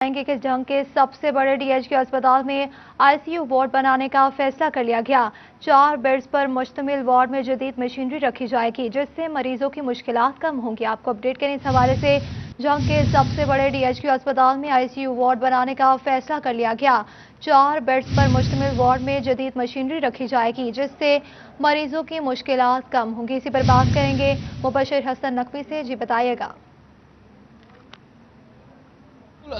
कि जंग के सबसे बड़े डीएचक्यू अस्पताल में आईसीयू वार्ड बनाने का फैसला कर लिया गया। 4 बेड्स पर मुश्तमिल वार्ड में जदीद मशीनरी रखी जाएगी, जिससे मरीजों की मुश्किलात कम होंगी। आपको अपडेट करें इस हवाले से। जंग के सबसे बड़े डीएचक्यू अस्पताल में आईसीयू वार्ड बनाने का फैसला कर लिया गया। 4 बेड्स पर मुश्तमिल वार्ड में जदीद मशीनरी रखी जाएगी, जिससे मरीजों की मुश्किलात कम होंगी। इसी पर बात करेंगे मुबशिर हसन नकवी से। जी बताइएगा।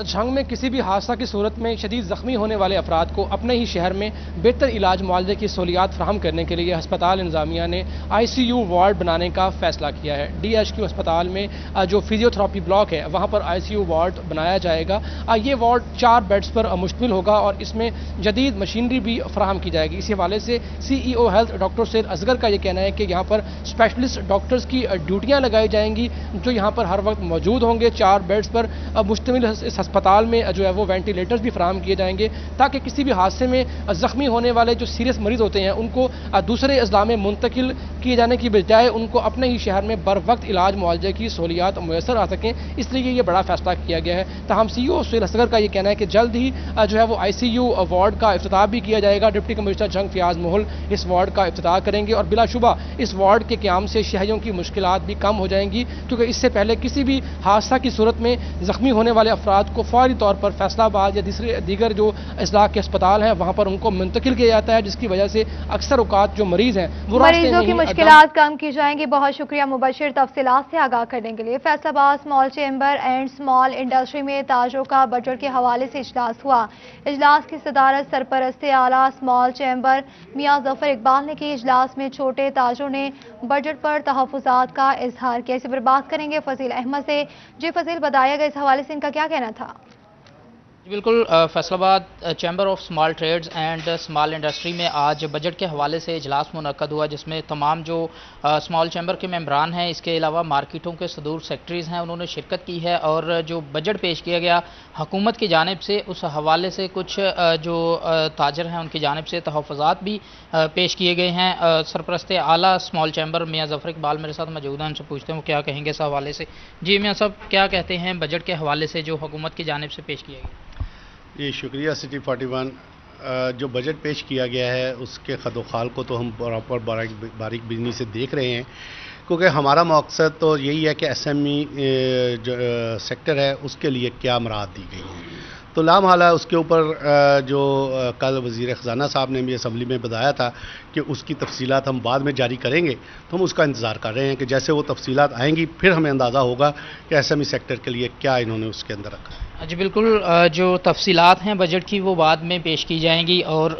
जंग में किसी भी हादसा की सूरत में शदीद ज़ख्मी होने वाले अफराद को अपने ही शहर में बेहतर इलाज मुआवजे की सहूलियात फराहम करने के लिए अस्पताल इंतजामिया ने आईसीयू वार्ड बनाने का फैसला किया है। डीएचक्यू अस्पताल में जो फिजियोथेरेपी ब्लॉक है वहाँ पर आईसीयू वार्ड बनाया जाएगा। ये वार्ड 4 बेड्स पर मुश्तमिल होगा और इसमें जदीद मशीनरी भी फराहम की जाएगी। इसी हवाले से CEO health doctor Syed Asghar का ये कहना है कि यहाँ पर स्पेशलिस्ट डॉक्टर्स की ड्यूटियाँ लगाई जाएंगी, जो यहाँ पर हर वक्त मौजूद होंगे। 4 बेड्स पर मुश्तमिल अस्पताल में जो है वो वेंटिलेटर्स भी फराहम किए जाएंगे, ताकि किसी भी हादसे में जख्मी होने वाले जो सीरियस मरीज होते हैं उनको दूसरे अजला में मुंतकिल किए जाने की बजाय उनको अपने ही शहर में बर वक्त इलाज मुआवजे की सहूलियात मुयसर आ सकें। इसलिए ये बड़ा फैसला किया गया है। तहम सीईओ सैयद असगर का ये कहना है कि जल्द ही जो है वो आईसीयू वार्ड का इफ्तिताह भी किया जाएगा। डिप्टी कमिश्नर जंग फियाज मोहल इस वार्ड का इफ्तिताह करेंगे और बिलाशुबा इस वार्ड के क़याम से शहरियों की मुश्किलात भी कम हो जाएंगी, क्योंकि इससे पहले किसी भी हादसा की सूरत में जख्मी होने वाले अफराद को फौरी तौर पर फैसलाबाद या दीगर जो इस्लाह के अस्पताल हैं वहां पर उनको मुंतकिल किया जाता है, जिसकी वजह से अक्सर औकात जो मरीज हैं वो मरीजों की मुश्किलात कम की जाएंगी। बहुत शुक्रिया मुबशिर तफसीलात से आगाह करने के लिए। Faisalabad small chamber and small industry में ताजरों का बजट के हवाले से इजलास हुआ। इजलास की सदारत सरपरस्त आला स्मॉल चैम्बर मियां जफर इकबाल ने की। इजलास में छोटे ताजरों ने बजट पर तहफ़्फ़ुज़ात का इजहार किया। इसी पर बात करेंगे फजील अहमद से। जी फजील, बताइएगा इस हवाले से इनका क्या कहना था? बिल्कुल, Faisalabad chamber of small trades and small industry में आज बजट के हवाले से इजलास मुनक्कद हुआ, जिसमें तमाम जो स्मॉल चैम्बर के मेंबरान हैं, इसके अलावा मार्केटों के सदूर सेक्रेटरीज़ हैं, उन्होंने शिरकत की है। और जो बजट पेश किया गया हुकूमत की जानिब से, उस हवाले से कुछ जो ताजर हैं उनकी जानिब से तहफ़्फ़ुज़ात भी पेश किए गए हैं। सरपरस्त आला स्मॉल चैम्बर मियां जफर इकबाल मेरे साथ मौजूद हैं, उनसे पूछते हैं वो क्या कहेंगे इस हवाले से। जी मियां साहब, क्या कहते हैं बजट के हवाले से जो हुकूमत की जानिब से पेश किया गया? ये शुक्रिया सिटी 41। जो बजट पेश किया गया है उसके खदोखाल को तो हम प्रॉपर बारीक बिजनी से देख रहे हैं, क्योंकि हमारा मकसद तो यही है कि एसएमई जो सेक्टर है उसके लिए क्या मराहत दी गई है। तो लामहाला उसके ऊपर जो कल वज़ीर ख़ज़ाना साहब ने भी असम्बली में बताया था कि उसकी तफसीलात हम बाद में जारी करेंगे, तो हम उसका इंतज़ार कर रहे हैं कि जैसे वो तफसीलात आएंगी फिर हमें अंदाज़ा होगा कि एसएमई सेक्टर के लिए क्या इन्होंने उसके अंदर रखा। जी बिल्कुल, जो तफसीलात हैं बजट की वो बाद में पेश की जाएंगी और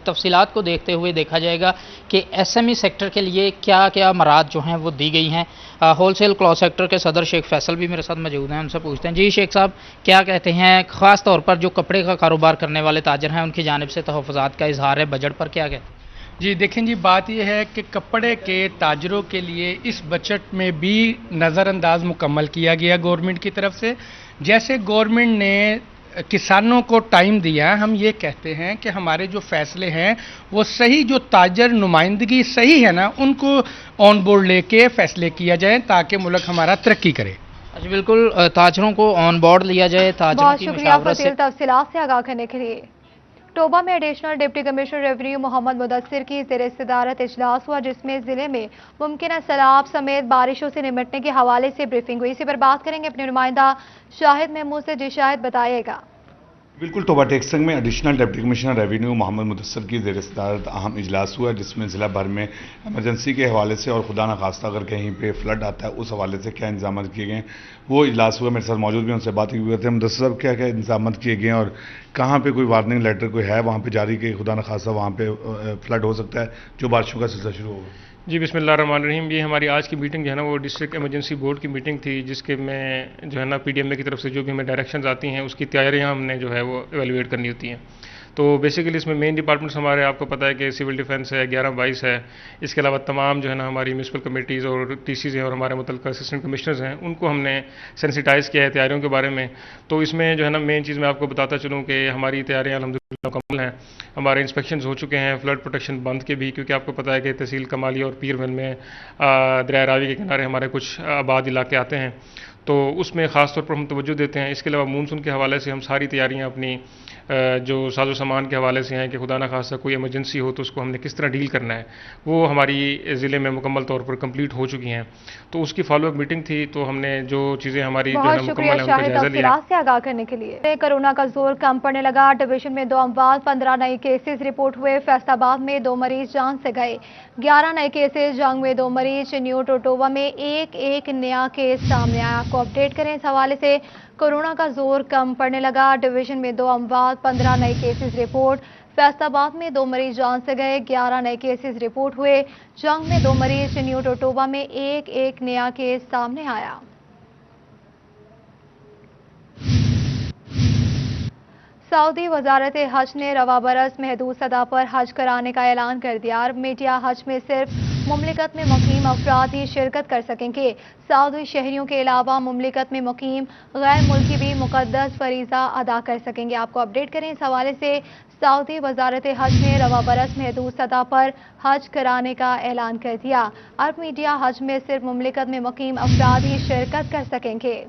तफसीलात को देखते हुए देखा जाएगा कि एसएमई सेक्टर के लिए क्या क्या मराहत जो हैं वो दी गई हैं। होलसेल क्लॉथ सेक्टर के सदर शेख फैसल भी मेरे साथ मौजूद हैं, उनसे पूछते हैं। जी शेख साहब, क्या कहते हैं ख़ास तौर पर जो कपड़े का कारोबार करने वाले ताजर हैं उनकी जानिब से तहफ़्फ़ुज़ात का इजहार है, बजट पर क्या कहते हैं? जी देखें जी, बात यह है कि कपड़े के ताजरों के लिए इस बजट में भी नज़रअंदाज मुकम्मल किया गया गवर्नमेंट की तरफ से। जैसे गवर्नमेंट ने किसानों को टाइम दिया, हम ये कहते हैं कि हमारे जो फैसले हैं वो सही, जो ताजर नुमाइंदगी सही है ना, उनको ऑन बोर्ड लेके फैसले किया जाए ताकि मुल्क हमारा तरक्की करे। जी बिल्कुल, ताजरों को ऑन बोर्ड लिया जाए, ताजरों की मुशावरत से। तफसीलात से आगाह करने के लिए। टोबा में additional deputy commissioner revenue Mohammad Mudassir की ज़ेर सदारत इजलास हुआ, जिसमें ज़िले में मुमकिन सैलाब समेत बारिशों से निपटने के हवाले से ब्रीफिंग हुई। इसी पर बात करेंगे अपने नुमाइंदा शाहिद महमूद से। जी शाहिद, बताइएगा। बिल्कुल, टोबा टेक्संग में additional deputy commissioner revenue Mohammad Mudassir की ज़ेर सदारत अहम इजलास हुआ, जिसमें ज़िला भर में एमरजेंसी के हवाले से और खुदा न खास्ता अगर कहीं पे फ्लड आता है उस हवाले से क्या इंतजाम किए गए वो इजलास हुआ। मेरे साथ मौजूद भी उनसे बात हुई थे। मुदस्सिर साहब, क्या क्या इंतजाम किए गए और कहाँ पे कोई वार्निंग लेटर कोई है वहाँ पे जारी कि खुदा न खास्ता वहाँ पे फ्लड हो सकता है जो बारिशों का सिलसिला शुरू होगा? जी बिस्मिल्लाहिर्रहमानिर्रहीम। ये हमारी आज की मीटिंग जो है ना वो डिस्ट्रिक्ट इमरजेंसी बोर्ड की मीटिंग थी, जिसके में जो है ना पीडीएमए की तरफ से जो भी हमें डायरेक्शंस आती हैं उसकी तैयारियां हमने जो है वो एवेलुएट करनी होती हैं। तो बेसिकली इसमें मेन डिपार्टमेंट्स हमारे, आपको पता है कि सिविल डिफेंस है, 11-22 है, इसके अलावा तमाम जो है ना हमारी म्यूनसिपल कमेटीज़ और टीसीज़ हैं और हमारे मुतल्लिक़ असिस्टेंट कमिश्नर्स हैं, उनको हमने सेंसिटाइज़ किया है तैयारियों के बारे में। तो इसमें जो है ना मेन चीज़ मैं आपको बताता चलूँ कि हमारी तैयारियाँ अल्हम्दुलिल्लाह मुकम्मल हैं। हमारे इंस्पेक्शंस हो चुके हैं फ्लड प्रोटेक्शन बंद के भी, क्योंकि आपको पता है कि तहसील कमाली और पीरवल में दरिया रावी के किनारे हमारे कुछ आबाद इलाके आते हैं। تو اس میں خاص طور پر ہم توجہ دیتے ہیں. اس کے علاوہ مونسون کے حوالے سے ہم ساری تیاریاں اپنی جو ساز و سامان کے حوالے سے ہیں کہ خدا نخواستہ کوئی ایمرجنسی ہو تو اس کو ہم نے کس طرح ڈیل کرنا ہے, وہ ہماری ضلع میں مکمل طور پر کمپلیٹ ہو چکی ہیں. تو اس کی فالو اپ میٹنگ تھی, تو ہم نے جو چیزیں ہماری جو ہے مکمل ہیں ان کا جائزہ لیا. سے آگاہ کرنے کے لیے. کورونا کا زور کم پڑنے لگا. ڈویژن میں 2 اموات, 15 نئے کیسز رپورٹ ہوئے. فیصل آباد میں 2 مریض جان سے گئے. 11 نئے کیسز. جنگ میں 2 مریض. نیو ٹوٹووا میں ایک نیا کیس سامنے آیا. آپ کو اپڈیٹ کریں اس حوالے سے. کورونا کا زور کم پڑنے لگا. ڈویژن میں 2 اموات, 15 نئے کیسز رپورٹ. فیصل آباد میں 2 مریض جان سے گئے. 11 نئے کیسز رپورٹ ہوئے. جنگ میں 2 مریض. نیو ٹوٹووا میں ایک نیا کیس سامنے آیا. سعودی وزارت حج نے رواں برس محدود سطح پر حج کرانے کا اعلان کر دیا. عرب میڈیا حج میں صرف مملکت میں مقیم افراد ہی شرکت کر سکیں گے. سعودی شہریوں کے علاوہ مملکت میں مقیم غیر ملکی بھی مقدس فریضہ ادا کر سکیں گے. آپ کو اپڈیٹ کریں اس حوالے سے. سعودی وزارت حج نے رواں برس محدود سطح پر حج کرانے کا اعلان کر دیا. عرب میڈیا حج میں صرف مملکت میں مقیم افراد ہی شرکت کر سکیں گے.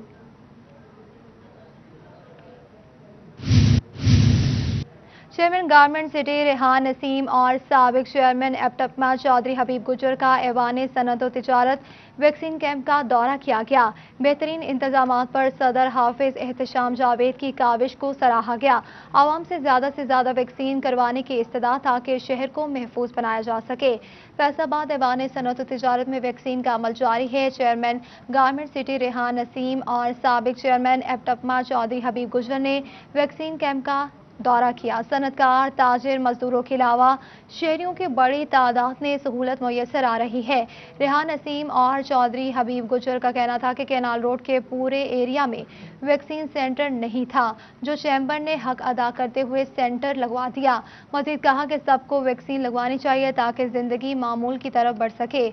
چیئرمین گارمنٹ سٹی ریحان نسیم اور سابق چیئرمین ایپٹما چودھری حبیب گجر کا ایوان صنعت و تجارت ویکسین کیمپ کا دورہ کیا گیا. بہترین انتظامات پر صدر حافظ احتشام جاوید کی کاوش کو سراہا گیا. عوام سے زیادہ ویکسین کروانے کی استدعا تاکہ شہر کو محفوظ بنایا جا سکے. فیصل آباد ایوان صنعت و تجارت میں ویکسین کا عمل جاری ہے. چیئرمین گارمنٹ سٹی ریحان نسیم اور سابق چیئرمین ایپٹما چودھری حبیب گجر نے ویکسین کیمپ کا دورہ کیا. صنعت کار, تاجر, مزدوروں کے علاوہ شہریوں کی بڑی تعداد میں سہولت میسر آ رہی ہے. ریحان نسیم اور چودھری حبیب گجر کا کہنا تھا کہ کینال روڈ کے پورے ایریا میں ویکسین سینٹر نہیں تھا, جو چیمبر نے حق ادا کرتے ہوئے سینٹر لگوا دیا. مزید کہا کہ سب کو ویکسین لگوانی چاہیے تاکہ زندگی معمول کی طرف بڑھ سکے.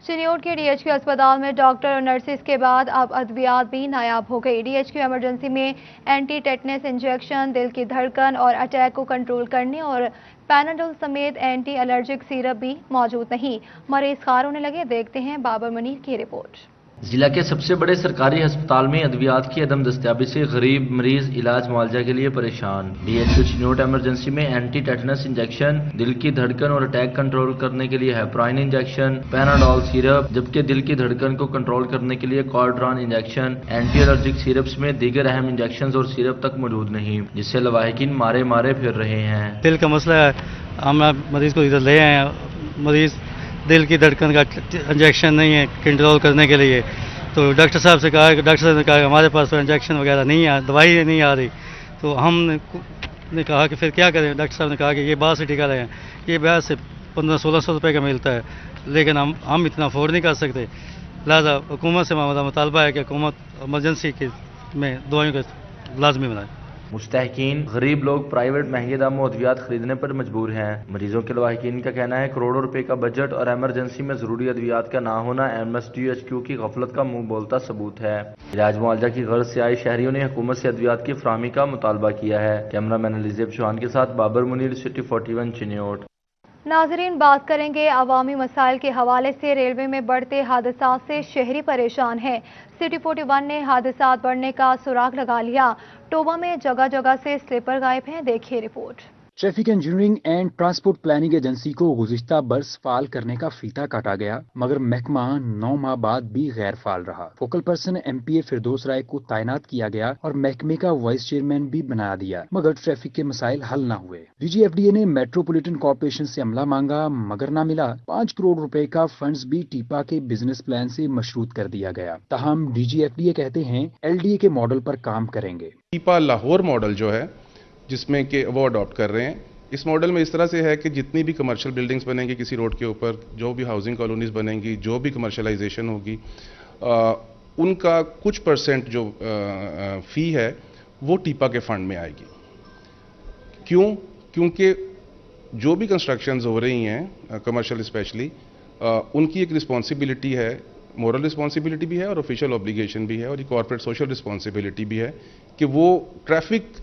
چنیوٹ کے ڈی ایچ کیو اسپتال میں ڈاکٹر اور نرسز کے بعد اب ادویات بھی نایاب ہو گئی. ڈی ایچ کیو ایمرجنسی میں اینٹی ٹیٹنس انجیکشن, دل کی دھڑکن اور اٹیک کو کنٹرول کرنے اور پیناڈول سمیت اینٹی الرجک سیرپ بھی موجود نہیں. مریض خوار ہونے لگے. دیکھتے ہیں بابر منیر کی رپورٹ. ضلع کے سب سے بڑے سرکاری ہسپتال میں ادویات کی عدم دستیابی سے غریب مریض علاج معالجہ کے لیے پریشان. D H Q Chiniot emergency میں اینٹی ٹیٹنس انجیکشن, دل کی دھڑکن اور اٹیک کنٹرول کرنے کے لیے ہیپرائن انجیکشن, پیناڈول سیرپ, جبکہ دل کی دھڑکن کو کنٹرول کرنے کے لیے کارڈران انجیکشن, اینٹی الرجک سیرپس میں دیگر اہم انجیکشنز اور سیرپ تک موجود نہیں, جس سے لواحقین مارے پھر رہے ہیں. دل کا مسئلہ ہے, ہم مریض کو ادھر لے آئے ہیں. مریض دل کی دھڑکن کا انجیکشن نہیں ہے کنٹرول کرنے کے لیے, تو ڈاکٹر صاحب سے کہا کہ ڈاکٹر صاحب نے کہا کہ ہمارے پاس تو انجیکشن وغیرہ نہیں ہے, دوائی نہیں آ رہی. تو ہم نے کہا کہ پھر کیا کریں. ڈاکٹر صاحب نے کہا کہ یہ باہر سے ٹیکہ لیں, یہ باہر سے 1500-1600 روپے کا ملتا ہے, لیکن ہم اتنا افورڈ نہیں کر سکتے. لہٰذا حکومت سے ہمارا مطالبہ ہے کہ حکومت ایمرجنسی میں دوائیوں کا لازمی بنائے. مستحقین غریب لوگ پرائیویٹ مہنگے داموں ادویات خریدنے پر مجبور ہیں. مریضوں کے لواحقین کا کہنا ہے کروڑوں روپے کا بجٹ اور ایمرجنسی میں ضروری ادویات کا نہ ہونا MSDHQ کی غفلت کا منہ بولتا ثبوت ہے. علاج معالجہ کی غرض سے آئے شہریوں نے حکومت سے ادویات کی فراہمی کا مطالبہ کیا ہے. کیمرہ مین علیزیب چوہان کے ساتھ بابر منیر, سٹی 41 چنیوٹ. ناظرین, بات کریں گے عوامی مسائل کے حوالے سے. ریلوے میں بڑھتے حادثات سے شہری پریشان ہیں. سٹی 41 نے حادثات بڑھنے کا سراغ لگا لیا. ٹوبا میں جگہ سے سلیپر غائب ہیں. دیکھیے report. Traffic engineering and transport planning agency کو گزشتہ برس فعال کرنے کا فیتا کاٹا گیا, مگر محکمہ 9 ماہ بعد بھی غیر فعال رہا. فوکل پرسن MPA فردوس رائے کو تعینات کیا گیا اور محکمے کا وائس چیئرمین بھی بنا دیا, مگر ٹریفک کے مسائل حل نہ ہوئے. DGFDA نے میٹروپولیٹن کارپوریشن سے عملہ مانگا, مگر نہ ملا. 5 کروڑ روپے کا فنڈز بھی ٹیپا کے بزنس پلان سے مشروط کر دیا گیا. تاہم DGFDA کہتے ہیں LDA کے ماڈل پر کام کریں گے. ٹیپا لاہور ماڈل جو ہے جس میں کہ وہ اڈاپٹ کر رہے ہیں, اس ماڈل میں اس طرح سے ہے کہ جتنی بھی کمرشل بلڈنگز بنیں گی کسی روڈ کے اوپر, جو بھی ہاؤسنگ کالونیز بنیں گی, جو بھی کمرشلائزیشن ہوگی, ان کا کچھ پرسنٹ جو فی ہے وہ ٹیپا کے فنڈ میں آئے گی. کیونکہ جو بھی کنسٹرکشنز ہو رہی ہیں کمرشل اسپیشلی, ان کی ایک رسپانسبلٹی ہے, مورل رسپانسبلٹی بھی ہے اور آفیشیل اوبلیگیشن بھی ہے, اور یہ کارپوریٹ سوشل رسپانسبلٹی بھی ہے کہ وہ ٹریفک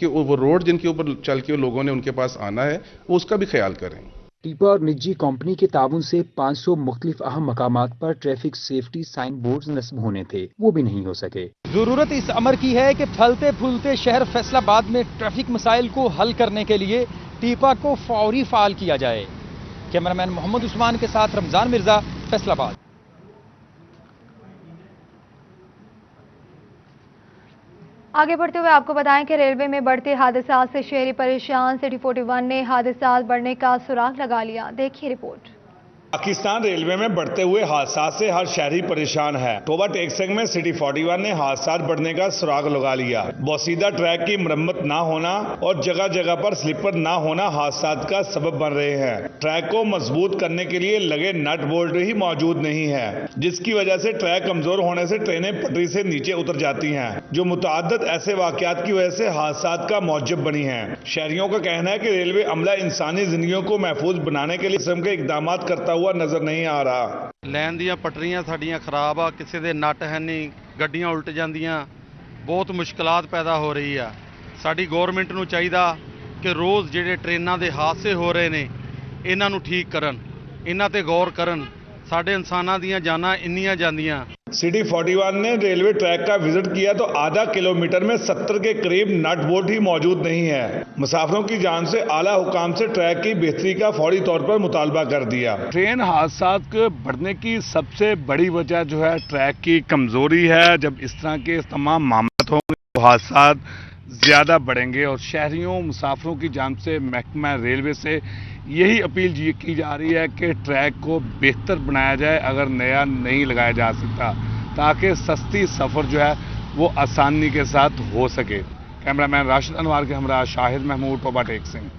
وہ روڈ جن کے اوپر چل کے لوگوں نے ان کے پاس آنا ہے وہ اس کا بھی خیال کریں. टीपा और निजी कंपनी के ताउन से 500 मुख्तलिफ अहम मकामात पर ट्रैफिक सेफ्टी साइन बोर्ड नस्ब होने थे, वो भी नहीं हो सके। जरूरत इस अमर की है कि फलते फूलते शहर फैसलाबाद में ट्रैफिक मसाइल को हल करने के लिए टीपा को फौरी फाल किया जाए। कैमरामैन मोहम्मद उस्मान के साथ रमजान मिर्जा, फैसलाबाद। आगे बढ़ते हुए आपको बताएं कि रेलवे में बढ़ते हादसात से शहरी परेशान। सिटी 41 ने हादसात बढ़ने का सुराग लगा लिया। देखिए रिपोर्ट। पाकिस्तान रेलवे में बढ़ते हुए हादसात से हर शहरी परेशान है। टोबा टेक्संग में सिटी 41 ने हादसात बढ़ने का सुराग लगा लिया। बोसीदा ट्रैक की मरम्मत ना होना और जगह जगह पर स्लीपर ना होना हादसात का सबब बन रहे हैं। ट्रैक को मजबूत करने के लिए लगे नट बोल्ट ही मौजूद नहीं है, जिसकी वजह से ट्रैक कमजोर होने से ट्रेनें पटरी से नीचे उतर जाती हैं, जो मुतअद्दिद ऐसे वाकयात की वजह से हादसात का मौजब बनी है। शहरियों का कहना है कि रेलवे अमला इंसानी जिंदगियों को महफूज बनाने के लिए किस्म के इकदाम करता हुआ नजर नहीं आ रहा। लैन ਦੀਆਂ ਪਟਰੀਆਂ ਸਾਡੀਆਂ ਖਰਾਬ ਆ, ਕਿਸੇ ਦੇ ਨਟ ਹੈ ਨਹੀਂ, ਗੱਡੀਆਂ ਉਲਟ ਜਾਂਦੀਆਂ, ਬਹੁਤ ਮੁਸ਼ਕਲਾਤ ਪੈਦਾ ਹੋ ਰਹੀ ਆ। ਸਾਡੀ ਗਵਰਨਮੈਂਟ ਨੂੰ ਚਾਹੀਦਾ ਕਿ ਰੋਜ਼ ਜਿਹੜੇ ਟ੍ਰੇਨਾਂ ਦੇ ਹਾਦਸੇ ਹੋ ਰਹੇ ਨੇ ਇਹਨਾਂ ਨੂੰ ਠੀਕ ਕਰਨ, ਇਹਨਾਂ ਤੇ ਗੌਰ ਕਰਨ। ਸਾਡੇ ਇਨਸਾਨਾਂ ਦੀਆਂ ਜਾਨਾਂ ਇੰਨੀਆਂ ਜਾਂਦੀਆਂ। सिटी 41 ने रेलवे ट्रैक का विजिट किया तो आधा किलोमीटर में 70 के करीब नट बोल्ट ही मौजूद नहीं है। मुसाफिरों की जान से आला हुकाम से ट्रैक की बेहतरी का फौरी तौर पर मुतालबा कर दिया। ट्रेन हादसात के बढ़ने की सबसे बड़ी वजह जो है ट्रैक की कमजोरी है। जब इस तरह के तमाम मामले होंगे तो हादसात ज़्यादा बढ़ेंगे और शहरियों मुसाफिरों की जान से महकमा रेलवे से यही अपील की जा रही है कि ट्रैक को बेहतर बनाया जाए, अगर नया नहीं लगाया जा सकता, ताकि सस्ती सफ़र जो है वो आसानी के साथ हो सके। कैमरामैन राशिद अनवार के हमरा शाहिद महमूद, टोबा टेक्संग।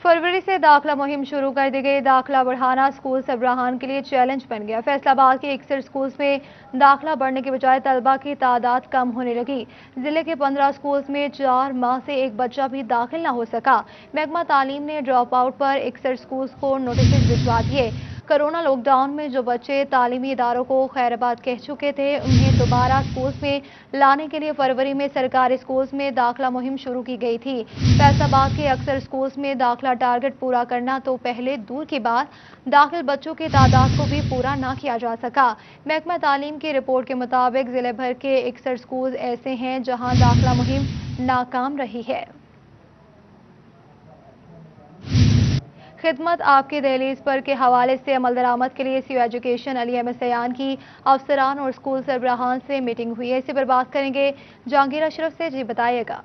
फरवरी से दाखिला मुहिम शुरू कर दी गई। दाखिला बढ़ाना स्कूल सरबराहान के लिए चैलेंज बन गया। फैसलाबाद के 61 स्कूल्स में दाखिला बढ़ने के बजाय तलबा की तादाद कम होने लगी। जिले के 15 स्कूल्स में 4 माह से एक बच्चा भी दाखिल न हो सका। महकमा तालीम ने ड्रॉप आउट पर 61 स्कूल्स को नोटिस भिजवा दिए। कोरोना लॉकडाउन में जो बच्चे तालीमी इदारों को खैराबाद कह चुके थे, उन्हें दोबारा स्कूल्स में लाने के लिए फरवरी में सरकारी स्कूल्स में दाखिला मुहिम शुरू की गई थी। फैसलाबाद के अक्सर स्कूल्स में दाखिला टारगेट पूरा करना तो पहले दूर की बात, दाखिल बच्चों की तादाद को भी पूरा ना किया जा सका। महकमा तालीम की रिपोर्ट के मुताबिक जिले भर के 61 स्कूल ऐसे हैं जहां दाखिला मुहिम नाकाम रही है। खिदमत आपकी दहलीज पर के हवाले से अमल दरामद के लिए सीओ एजुकेशन अली अहमद सयान की अफसरान और स्कूल सरबराहान से मीटिंग हुई है। इसी पर बात करेंगे जहांगीर अशरफ से। जी बताइएगा।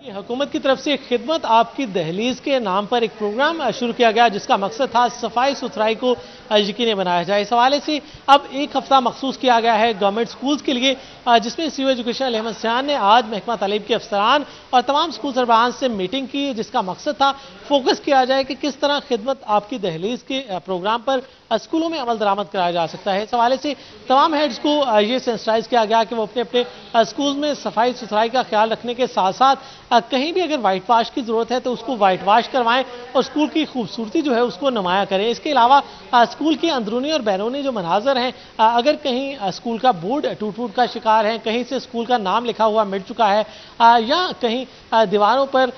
हुकूमत की तरफ से खिदमत आपकी दहलीज के नाम पर एक प्रोग्राम शुरू किया गया, जिसका मकसद था सफाई सुथराई को यकीनी बनाया जाए। इस हवाले से अब एक हफ्ता मखसूस किया गया है गवर्नमेंट स्कूल्स के लिए, जिसमें सीओ एजुकेशन अली अहमद सयान ने आज महकमा तालीम के अफसरान और तमाम स्कूल सरबराहान से मीटिंग की, जिसका मकसद था फोकस किया जाए कि किस तरह खिदमत आपकी दहलीज के प्रोग्राम पर स्कूलों में अमल दरामद कराया जा सकता है। इस हवाले से तमाम हेड्स को ये सेंसिटाइज किया गया कि वो अपने अपने स्कूल में सफाई सुथराई का ख्याल रखने के साथ साथ कहीं भी अगर वाइट वाश की जरूरत है तो उसको वाइट वाश करवाएं और स्कूल की खूबसूरती जो है उसको नुमाया करें। इसके अलावा स्कूल के अंदरूनी और बैरूनी जो मनाजर हैं, अगर कहीं स्कूल का बोर्ड टूट फूट का शिकार है, कहीं से स्कूल का नाम लिखा हुआ मिट चुका है, या कहीं दीवारों पर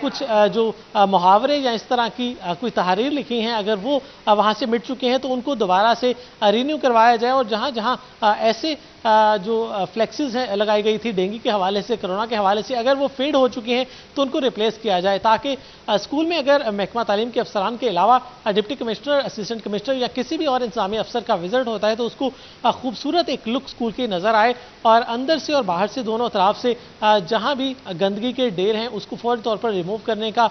कुछ जो मुहावरे या इस तरह की कोई तहरीर लिखी हैं, अगर वो वहाँ से मिट चुके हैं तो उनको दोबारा से रिन्यू करवाया जाए। और जहाँ जहाँ ऐसे जो फ्लेक्सेस हैं लगाई गई थी डेंगू के हवाले से, कोरोना के हवाले से, अगर वो फेड हो चुके हैं तो उनको रिप्लेस किया जाए, ताकि स्कूल में अगर महकमा तालीम के अफसरान के अलावा डिप्टी कमिश्नर, असिस्टेंट कमिश्नर या किसी भी और इंतजामी अफसर का विजिट होता है तो उसको खूबसूरत एक लुक स्कूल की नजर आए और अंदर से और बाहर से दोनों तरफ से जहां भी गंदगी के ढेर हैं उसको फौरी तौर पर रिमूव करने का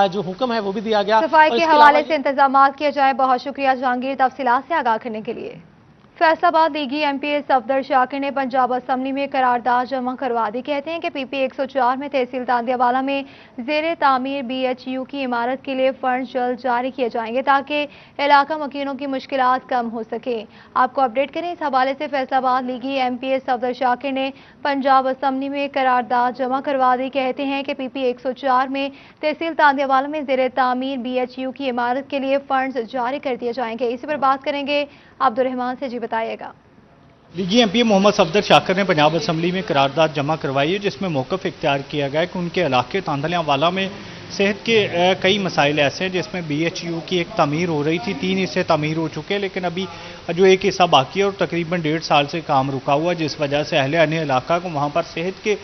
जो हुक्म है वो भी दिया गया। सफाई के हवाले से इंतजाम किया जाए। बहुत शुक्रिया जहांगीर तफसीलात से आगाह करने के लिए। फैसलाबाद लीगी एमपी सफदर शाकिर ने पंजाब असम्बली में करारदाद जमा करवा दी। कहते हैं कि पीपी 104 में तहसील तांदियावाला में जेर तामीर BHU की इमारत के लिए फंड जल्द जारी किए जाएंगे ताकि इलाका मकीनों की मुश्किलात कम हो सके। आपको अपडेट करें इस हवाले से। फैसलाबाद लीगी एमपी सफदर शाकिर ने पंजाब असम्बली में करारदाद जमा करवा दी। कहते हैं कि पीपी 104 में तहसील तांदियावाला में जेर तामीर BHU की इमारत के लिए फंड जारी कर दिए जाएंगे। इसी पर बात करेंगे अब्दुर्रहमान से। जी बताइएगा। लीगी एमपी मोहम्मद सफदर शाकिर ने पंजाब असम्बली में करारदाद जमा करवाई है, जिसमें मौक़िफ़ इख्तियार किया गया है कि उनके इलाके तांदलियांवाला में صحت کے کئی مسائل ایسے ہیں جس میں BHU کی ایک تعمیر ہو رہی تھی، 3 حصے تعمیر ہو چکے ہیں، لیکن ابھی جو ایک حصہ باقی ہے اور تقریباً 1.5 سال سے کام رکا ہوا، جس وجہ سے اہل علاقہ کو وہاں پر صحت کے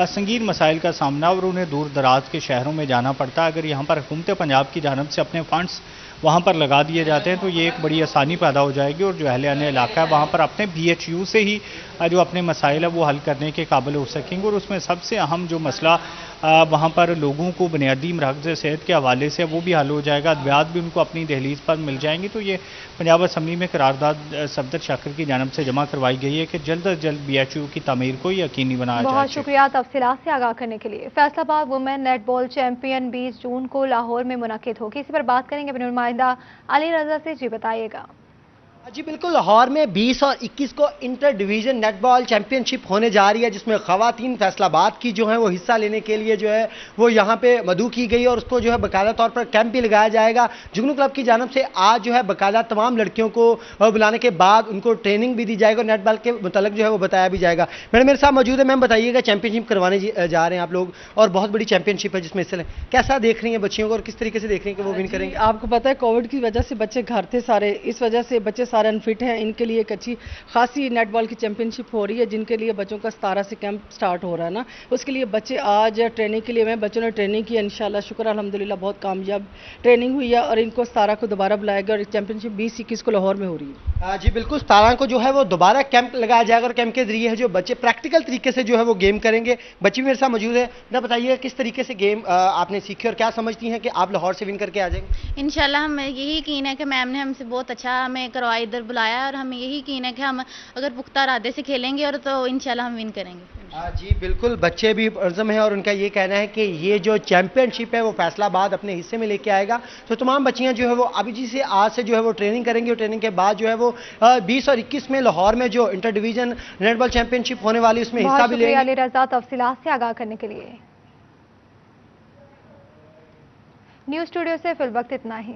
سنگین مسائل کا سامنا اور انہیں دور دراز کے شہروں میں جانا پڑتا ہے۔ اگر یہاں پر حکومت پنجاب کی جانب سے اپنے فنڈز وہاں پر لگا دیے جاتے ہیں تو یہ ایک بڑی آسانی پیدا ہو جائے گی، اور جو اہل علاقہ ہے وہاں پر اپنے BHU سے ہی جو اپنے مسائل ہے وہ حل کرنے کے قابل ہو سکیں گے، اور اس میں سب سے اہم جو مسئلہ وہاں پر لوگوں کو بنیادی مراکز صحت کے حوالے سے وہ بھی حل ہو جائے گا، ادویات بھی ان کو اپنی دہلیز پر مل جائیں گی۔ تو یہ پنجاب اسمبلی میں قرارداد صفدر شاکر کی جانب سے جمع کروائی گئی ہے کہ جلد از جلد BHU کی تعمیر کو یقینی بنایا جائے۔ بہت شکریہ تفصیلات سے آگاہ کرنے کے لیے۔ فیصل آباد وومن نیٹ بال چیمپئن 20 جون کو لاہور میں منعقد ہوگی، اسی پر بات کریں گے اپنے نمائندہ علی رضا سے۔ جی بتائیے گا۔ جی بالکل، لاہور میں 20 اور 21 کو انٹر ڈویژن نیٹ بال چیمپئن شپ ہونے جا رہی ہے، جس میں خواتین فیصل آباد کی جو ہیں وہ حصہ لینے کے لیے جو ہے وہ یہاں پہ مدعو کی گئی، اور اس کو جو ہے باقاعدہ طور پر کیمپ بھی لگایا جائے گا۔ جگنو کلب کی جانب سے آج جو ہے باقاعدہ تمام لڑکیوں کو بلانے کے بعد ان کو ٹریننگ بھی دی جائے گا، نیٹ بال کے متعلق جو ہے وہ بتایا بھی جائے گا۔ میڈم میرے ساتھ موجود ہے، میم بتائیے گا چیمپئن شپ کروانے جا رہے ہیں آپ لوگ، اور بہت بڑی چیمپئن شپ ہے جس میں حصہ لیں، کیسا دیکھ رہی ہیں بچیوں کو اور کس طریقے سے دیکھ رہی ہیں کہ وہ ون کریں گے؟ آپ کو پتہ ہے کووڈ کی وجہ سے بچے گھر تھے سارے، اس وجہ سے بچے سارے انفٹ ہیں، ان کے لیے ایک اچھی خاصی نیٹ بال کی چیمپئن شپ ہو رہی ہے، جن کے لیے بچوں کا 17 سے کیمپ سٹارٹ ہو رہا ہے نا، اس کے لیے بچے آج ٹریننگ کے لیے میں بچوں نے ٹریننگ کی، انشاءاللہ شکر الحمدللہ بہت کامیاب ٹریننگ ہوئی ہے، اور ان کو 17 کو دوبارہ بلایا گیا، اور چیمپئن شپ 20-21 کو لاہور میں ہو رہی ہے۔ جی بالکل، 17 کو جو ہے وہ دوبارہ کیمپ لگایا جائے گا، اور کیمپ کے ذریعے جو بچے پریکٹیکل طریقے سے جو ہے وہ گیم کریں گے۔ بچے بھی میرے ساتھ موجود ہے، نہ بتائیے کس طریقے سے گیم آپ نے سیکھی اور کیا سمجھتی ہیں کہ آپ لاہور سے ون کر کے آ جائیں گے؟ انشاءاللہ ہمیں یہی یقین ہے کہ میم نے ہم سے بہت اچھا ہمیں کروایا، ادھر بلایا، اور ہمیں یہی یقین ہے کہ ہم اگر پختہ ارادے سے کھیلیں گے اور تو انشاءاللہ ہم ون کریں گے۔ جی بالکل، بچے بھی پرعزم ہیں اور ان کا یہ کہنا ہے کہ یہ جو چیمپئن شپ ہے وہ فیصل آباد اپنے حصے میں لے کے آئے گا، تو تمام بچیاں جو ہے وہ ابھی جی سے آج سے جو ہے وہ ٹریننگ کریں گی، اور ٹریننگ کے بعد جو ہے وہ 20 اور 21 میں لاہور میں جو انٹر ڈویژن نیٹ بال چیمپئن شپ ہونے والی اس میں حصہ بھی لیں گے۔ علی رضا تفصیلات سے آگاہ کرنے کے لیے۔ نیوز اسٹوڈیو سے فی الوقت اتنا ہی۔